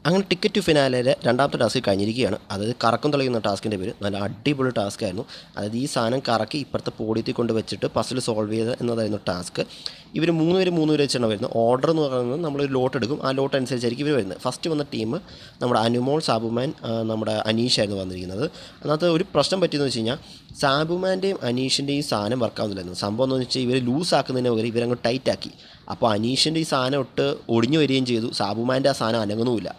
അങ്ങനെ ticket to ഫിനാലയിലെ രണ്ടാമത്തെ task കഴിഞ്ഞിരിക്കുകയാണ്. അതായത് കറക്കം തെളിയുന്ന ടാസ്കിൻ്റെ പേര്. നല്ല അടിപൊളി ടാസ്ക് ആയിരുന്നു. അതായത് ഈ സാധനം കറക്കി ഇപ്പുറത്തെ പോഡിയത്തിൽ കൊണ്ട് വെച്ചിട്ട് പസിൽ സോൾവ് ചെയ്ത് എന്നതായിരുന്നു ടാസ്ക്. ഇവർ മൂന്ന് പേര് വെച്ചാണ് വരുന്നത്. ഓർഡർ എന്ന് പറയുന്നത് നമ്മളൊരു ലോട്ട് എടുക്കും. ആ ലോട്ട് അനുസരിച്ചായിരിക്കും ഇവർ വരുന്നത്. ഫസ്റ്റ് വന്ന ടീം നമ്മുടെ അനുമോൾ, സാബുമാൻ, നമ്മുടെ അനീഷായിരുന്നു വന്നിരിക്കുന്നത്. അതിനകത്ത് ഒരു പ്രശ്നം പറ്റിയെന്ന് വെച്ച് കഴിഞ്ഞാൽ സാബുമാൻ്റെയും അനീഷിൻ്റെയും സാധനം വർക്കാവുന്നില്ലായിരുന്നു. സംഭവം എന്ന് വെച്ചാൽ ഇവർ ലൂസ് ആക്കുന്നതിന് പകരം ഇവരങ്ങ് ടൈറ്റാക്കി. അപ്പോൾ അനീഷിൻ്റെ ഈ സാധനം ഇട്ട് ഒടിഞ്ഞു വരികയും ചെയ്തു. സാബുമാൻ്റെ ആ സാധനം അനങ്ങുന്നുമില്ല.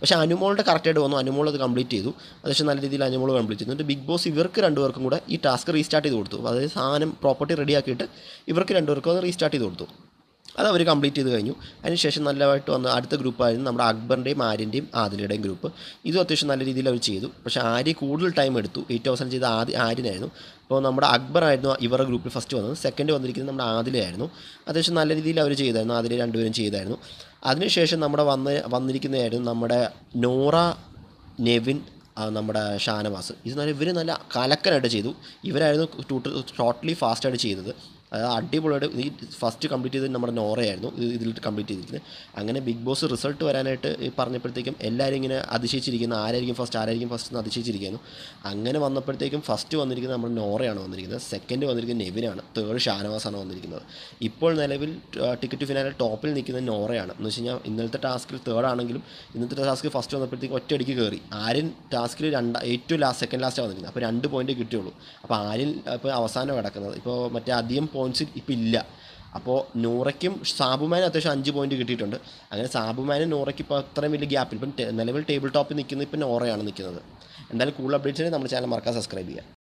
പക്ഷേ അനുമോളുടെ കറക്റ്റായിട്ട് വന്നു. അനുമോൾ അത് കംപ്ലീറ്റ് ചെയ്തു. അത്യാവശ്യം നല്ല രീതിയിൽ അനുമോൾ കംപ്ലീറ്റ് ചെയ്തു. എന്നിട്ട് ബിഗ് ബോസ് ഇവർക്ക് രണ്ടുപേർക്കും കൂടെ ഈ ടാസ്ക് റീസ്റ്റാർട്ട് ചെയ്ത് കൊടുത്തു. അതായത് സാധനം പ്രോപ്പർട്ടി റെഡിയാക്കിയിട്ട് ഇവർക്ക് രണ്ടുപേർക്കും അത് റീസ്റ്റാർട്ട് ചെയ്ത് കൊടുത്തു. അത് അവർ കംപ്ലീറ്റ് ചെയ്ത് കഴിഞ്ഞു. അതിനുശേഷം നല്ലതായിട്ട് വന്ന അടുത്ത ഗ്രൂപ്പായിരുന്നു നമ്മുടെ അക്ബറിൻ്റെയും ആര്യൻ്റെയും ആദിലയുടെയും ഗ്രൂപ്പ്. ഇതും അത്യാവശ്യം നല്ല രീതിയിൽ അവർ ചെയ്തു. പക്ഷേ ആര്യ കൂടുതൽ ടൈം എടുത്തു. ഏറ്റവും അവസാനം ചെയ്ത ആര്യനായിരുന്നു. അപ്പോൾ നമ്മുടെ അക്ബറായിരുന്നു ഇവരുടെ ഗ്രൂപ്പിൽ ഫസ്റ്റ് വന്നത്. സെക്കൻഡ് വന്നിരിക്കുന്നത് നമ്മുടെ ആദിലയായിരുന്നു. അത്യാവശ്യം നല്ല രീതിയിൽ അവർ ചെയ്തായിരുന്നു. ആദില രണ്ടുപേരും ചെയ്തായിരുന്നു. അതിനുശേഷം വന്നിരിക്കുന്നതായിരുന്നു നമ്മുടെ നോറ, നെവിൻ, നമ്മുടെ ഷാനവാസ്. ഇവർ നല്ല കലക്കനായിട്ട് ചെയ്തു. ഇവരായിരുന്നു ടോട്ടലി ഫാസ്റ്റായിട്ട് ചെയ്തത്. അതായത് അടിപൊളിയായിട്ട് ഈ ഫസ്റ്റ് കംപ്ലീറ്റ് ചെയ്തത് നമ്മുടെ നോറയായിരുന്നു. ഇതിൽ കംപ്ലീറ്റ് ചെയ്തിരിക്കുന്നത്. അങ്ങനെ ബിഗ് ബോസ് റിസൾട്ട് വരാനായിട്ട് പറഞ്ഞപ്പോഴത്തേക്കും എല്ലാവരും ഇങ്ങനെ അതിശയിച്ചിരിക്കുന്നു. ആരായിരിക്കും ഫസ്റ്റ് എന്ന് അതിശയിച്ചിരിക്കുന്നു. അങ്ങനെ വന്നപ്പോഴത്തേക്കും ഫസ്റ്റ് വന്നിരിക്കുന്നത് നമ്മുടെ നോറയാണ് വന്നിരിക്കുന്നത്. സെക്കൻഡ് വന്നിരിക്കുന്നത് നെവിനാണ്. തേർഡ് ഷാനവാസാണ് വന്നിരിക്കുന്നത്. ഇപ്പോൾ നിലവിൽ ടിക്കറ്റ് ടു ഫിനാലെ ടോപ്പിൽ നിൽക്കുന്നത് നോറയാണ്. എന്ന് വെച്ച് കഴിഞ്ഞാൽ ഇന്നലത്തെ ടാസ്കിൽ തേർഡ് ആണെങ്കിലും ഇന്നത്തെ ടാസ്ക് ഫസ്റ്റ് വന്നപ്പോഴത്തേക്കും ഒറ്റയടിക്ക് കയറി. ആര്യൻ ടാസ്കിൽ ഏറ്റവും സെക്കൻഡ് ലാസ്റ്റാണ് വന്നിരിക്കുന്നത്. അപ്പോൾ 2 പോയിൻറ്റ് കിട്ടിയുള്ളൂ. അപ്പോൾ ആര്യൻ ഇപ്പോൾ അവസാനം കിടക്കുന്നത്. ഇപ്പോൾ മറ്റേ അധികം പോയിൻറ്റ്സ് ഇപ്പോൾ ഇല്ല. അപ്പോൾ നൂറയ്ക്കും സാബുമാനും അത്യാവശ്യം 5 പോയിൻറ്റ് കിട്ടിയിട്ടുണ്ട്. അങ്ങനെ സാബുമാനും നൂറയ്ക്ക് ഇപ്പോൾ അത്രയും വലിയ ഗ്യാപ്പിൽ ഇപ്പം നിലവിൽ ടേബിൾ ടോപ്പിൽ നിൽക്കുന്നത് ഇപ്പോൾ നോറയാണ് നിൽക്കുന്നത്. എന്തായാലും കൂടുതൽ അപ്ഡേറ്റ്സിന് നമ്മുടെ ചാനൽ മറക്കാതെ സബ്സ്ക്രൈബ് ചെയ്യുക.